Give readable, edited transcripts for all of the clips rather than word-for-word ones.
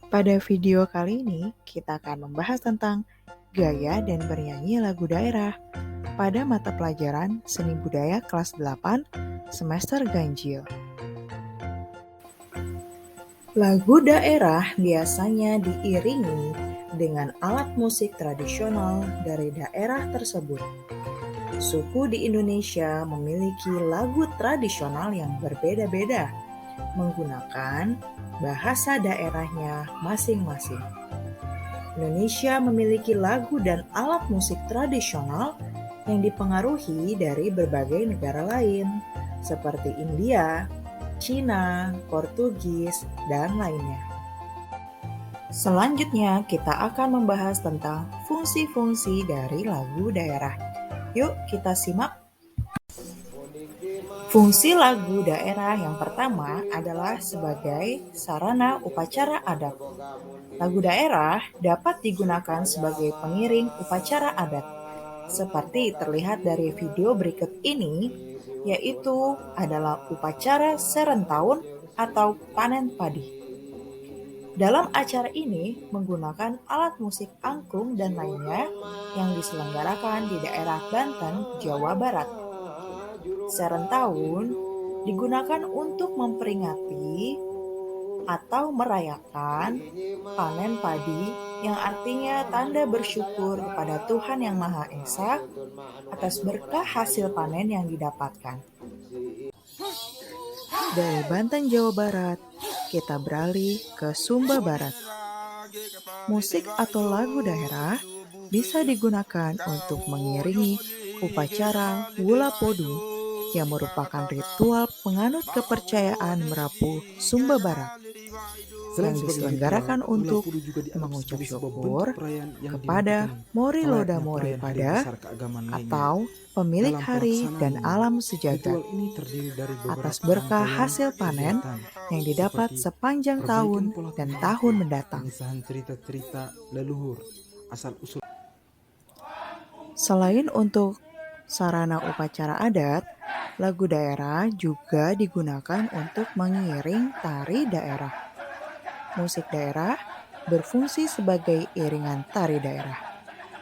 Pada video kali ini, kita akan membahas tentang gaya dan bernyanyi lagu daerah pada mata pelajaran Seni Budaya kelas 8 semester ganjil. Lagu daerah biasanya diiringi dengan alat musik tradisional dari daerah tersebut. Suku di Indonesia memiliki lagu tradisional yang berbeda-beda, menggunakan bahasa daerahnya masing-masing. Indonesia memiliki lagu dan alat musik tradisional yang dipengaruhi dari berbagai negara lain, seperti India, Cina, Portugis, dan lainnya. Selanjutnya, kita akan membahas tentang fungsi-fungsi dari lagu daerah. Yuk, kita simak. Fungsi lagu daerah yang pertama adalah sebagai sarana upacara adat. Lagu daerah dapat digunakan sebagai pengiring upacara adat, seperti terlihat dari video berikut ini, yaitu adalah upacara serentahun atau panen padi. Dalam acara ini menggunakan alat musik angklung dan lainnya yang diselenggarakan di daerah Banten, Jawa Barat. Serentahun digunakan untuk memperingati atau merayakan panen padi yang artinya tanda bersyukur kepada Tuhan Yang Maha Esa atas berkah hasil panen yang didapatkan. Dari Banten, Jawa Barat, kita beralih ke Sumba Barat. Musik atau lagu daerah bisa digunakan untuk mengiringi upacara Wula Podu yang merupakan ritual penganut kepercayaan Merapu Sumba Barat yang diselenggarakan untuk mengucap syukur kepada Mori Loda Mori Pada atau pemilik hari dan alam sejagat atas berkah hasil panen yang didapat sepanjang tahun dan tahun mendatang. Selain untuk sarana upacara adat, lagu daerah juga digunakan untuk mengiring tari daerah. Musik daerah berfungsi sebagai iringan tari daerah,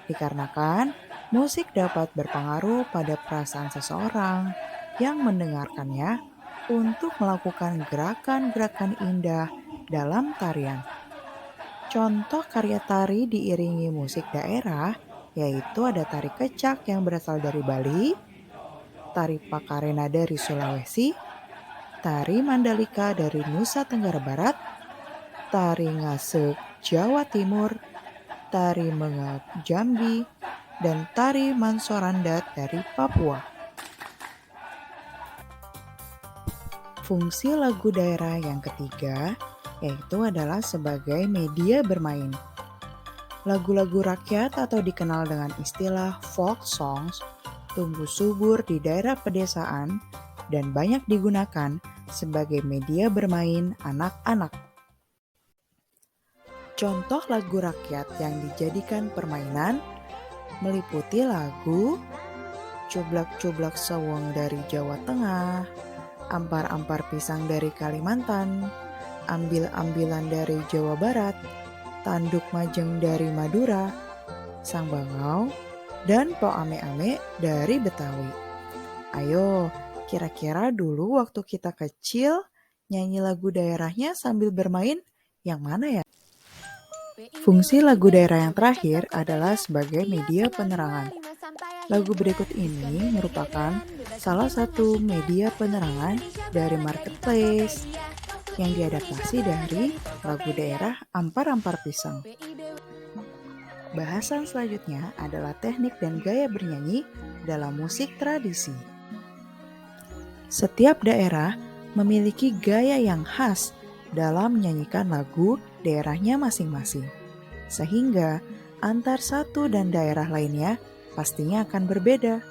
dikarenakan musik dapat berpengaruh pada perasaan seseorang yang mendengarkannya untuk melakukan gerakan-gerakan indah dalam tarian. Contoh karya tari diiringi musik daerah yaitu ada tari kecak yang berasal dari Bali, tari Pakarena dari Sulawesi, tari Mandalika dari Nusa Tenggara Barat, tari Ngasek Jawa Timur, tari Mengap Jambi, dan tari Mansorandat dari Papua. Fungsi lagu daerah yang ketiga yaitu adalah sebagai media bermain. Lagu-lagu rakyat atau dikenal dengan istilah folk songs tumbuh subur di daerah pedesaan dan banyak digunakan sebagai media bermain anak-anak. Contoh lagu rakyat yang dijadikan permainan meliputi lagu Cublak-Cublak Seweng dari Jawa Tengah, Ampar-Ampar Pisang dari Kalimantan, Ambil-Ambilan dari Jawa Barat, Tanduk Majeng dari Madura, Sang Bangau, dan Po Ame-Ame dari Betawi. Ayo, kira-kira dulu waktu kita kecil nyanyi lagu daerahnya sambil bermain yang mana ya? Fungsi lagu daerah yang terakhir adalah sebagai media penerangan. Lagu berikut ini merupakan salah satu media penerangan dari Marketplace yang diadaptasi dari lagu daerah Ampar-Ampar Pisang. Bahasan selanjutnya adalah teknik dan gaya bernyanyi dalam musik tradisi. Setiap daerah memiliki gaya yang khas dalam menyanyikan lagu daerahnya masing-masing, sehingga antar satu dan daerah lainnya pastinya akan berbeda.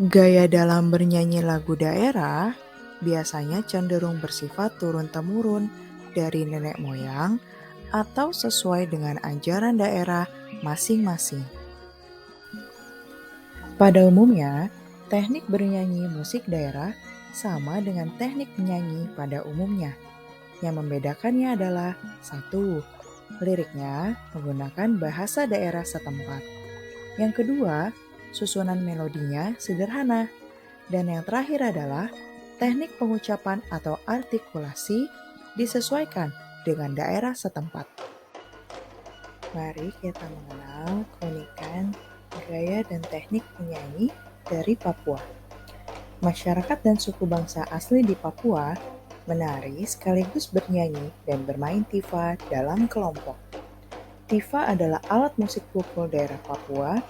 Gaya dalam bernyanyi lagu daerah biasanya cenderung bersifat turun-temurun dari nenek moyang atau sesuai dengan ajaran daerah masing-masing. Pada umumnya, teknik bernyanyi musik daerah sama dengan teknik menyanyi pada umumnya. Yang membedakannya adalah satu, liriknya menggunakan bahasa daerah setempat. Yang kedua, susunan melodinya sederhana. Dan yang terakhir adalah teknik pengucapan atau artikulasi disesuaikan dengan daerah setempat. Mari kita mengenal keunikan gaya dan teknik penyanyi dari Papua. Masyarakat dan suku bangsa asli di Papua menari sekaligus bernyanyi dan bermain tifa dalam kelompok. Tifa adalah alat musik pukul daerah Papua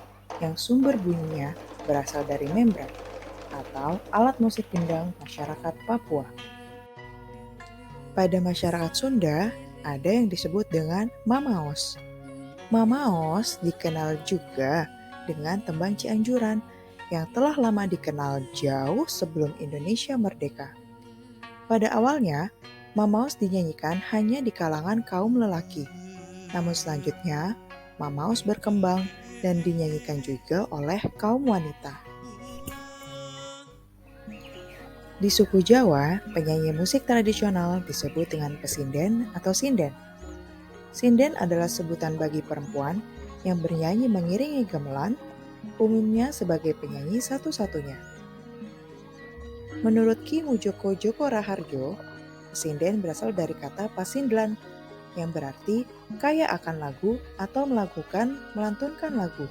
yang sumber bunyinya berasal dari membran atau alat musik gendang masyarakat Papua. Pada masyarakat Sunda, ada yang disebut dengan mamaos. Mamaos dikenal juga dengan tembang Cianjuran yang telah lama dikenal jauh sebelum Indonesia merdeka. Pada awalnya, mamaos dinyanyikan hanya di kalangan kaum lelaki. Namun selanjutnya, mamaos berkembang dan dinyanyikan juga oleh kaum wanita. Di suku Jawa, penyanyi musik tradisional disebut dengan pesinden atau sinden. Sinden adalah sebutan bagi perempuan yang bernyanyi mengiringi gamelan, umumnya sebagai penyanyi satu-satunya. Menurut Ki Mujoko Joko Raharjo, sinden berasal dari kata pasindlan, yang berarti kaya akan lagu atau melantunkan lagu.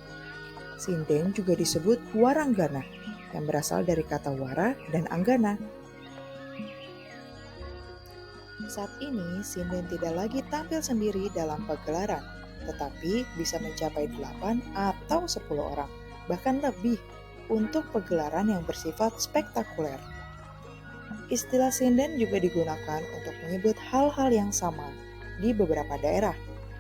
Sinden juga disebut waranggana, yang berasal dari kata wara dan anggana. Saat ini, sinden tidak lagi tampil sendiri dalam pagelaran, tetapi bisa mencapai 8 atau 10 orang, bahkan lebih, untuk pagelaran yang bersifat spektakuler. Istilah sinden juga digunakan untuk menyebut hal-hal yang sama di beberapa daerah,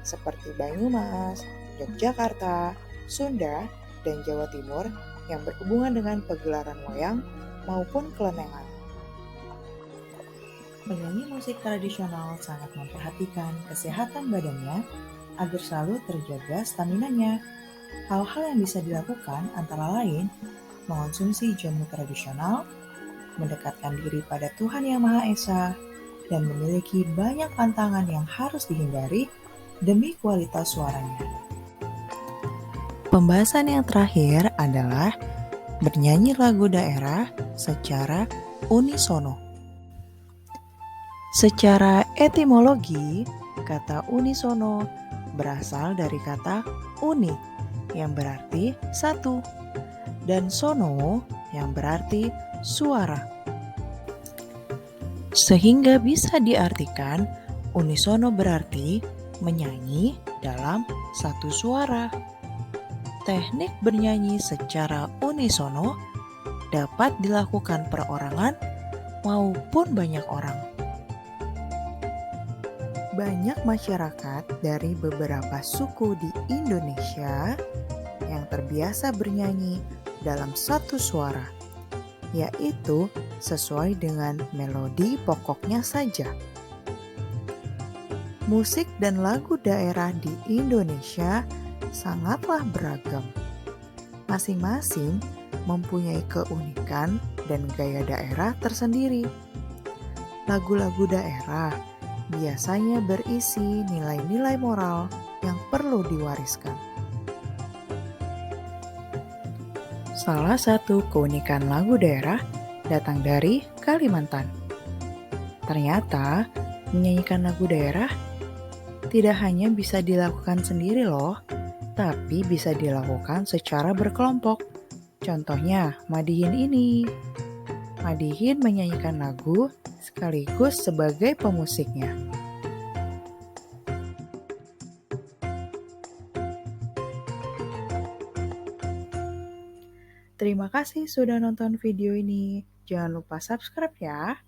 seperti Banyumas, Yogyakarta, Sunda, dan Jawa Timur yang berhubungan dengan pagelaran wayang maupun kelenengan. Penyanyi musik tradisional sangat memperhatikan kesehatan badannya agar selalu terjaga staminanya. Hal-hal yang bisa dilakukan antara lain mengonsumsi jamu tradisional, mendekatkan diri pada Tuhan Yang Maha Esa, dan memiliki banyak pantangan yang harus dihindari demi kualitas suaranya. Pembahasan yang terakhir adalah bernyanyi lagu daerah secara unisono. Secara etimologi, kata unisono berasal dari kata uni yang berarti satu dan sono yang berarti suara. Sehingga bisa diartikan unisono berarti menyanyi dalam satu suara. Teknik bernyanyi secara unisono dapat dilakukan perorangan maupun banyak orang. Banyak masyarakat dari beberapa suku di Indonesia yang terbiasa bernyanyi dalam satu suara, yaitu sesuai dengan melodi pokoknya saja. Musik dan lagu daerah di Indonesia sangatlah beragam. Masing-masing mempunyai keunikan dan gaya daerah tersendiri. Lagu-lagu daerah biasanya berisi nilai-nilai moral yang perlu diwariskan. Salah satu keunikan lagu daerah datang dari Kalimantan. Ternyata, menyanyikan lagu daerah tidak hanya bisa dilakukan sendiri loh, tapi bisa dilakukan secara berkelompok. Contohnya, Madihin ini. Madihin menyanyikan lagu sekaligus sebagai pemusiknya. Terima kasih sudah nonton video ini. Jangan lupa subscribe ya.